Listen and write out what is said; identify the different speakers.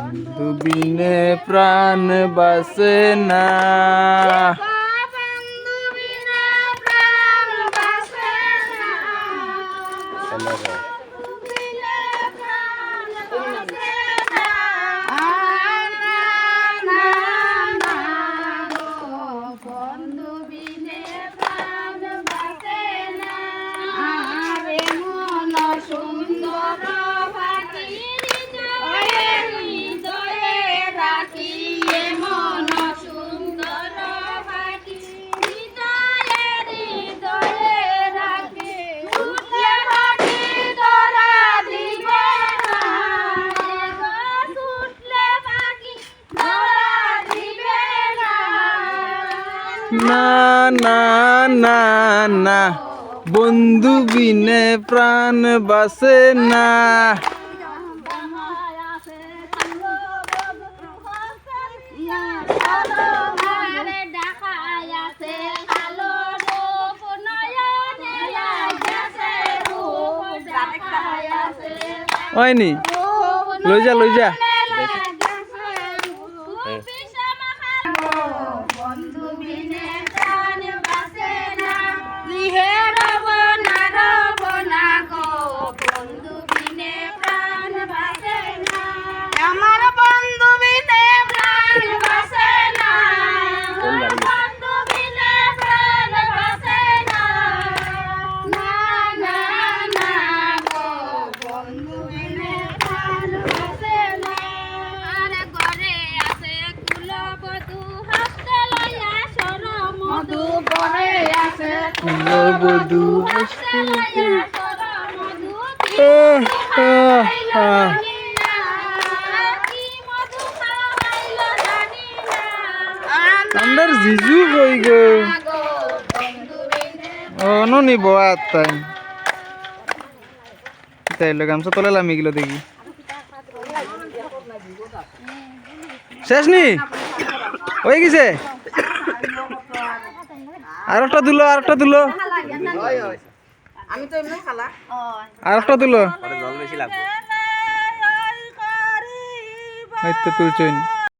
Speaker 1: বন্ধু বিনে প্রাণ বাসে না। না না না না, বন্ধু বিনে প্রাণ বাসে না। হয়নি, লই যা লই যা। আন্দার জিজু কই গো? ও ননি বাত তাই তাইলে গামছা তোলে লামি গেল দেখি। শেষ নি হয়ে গেছে? আরেকটা দিলো, আরেকটা দিলো, আরেকটা দিলো। তুলছেন।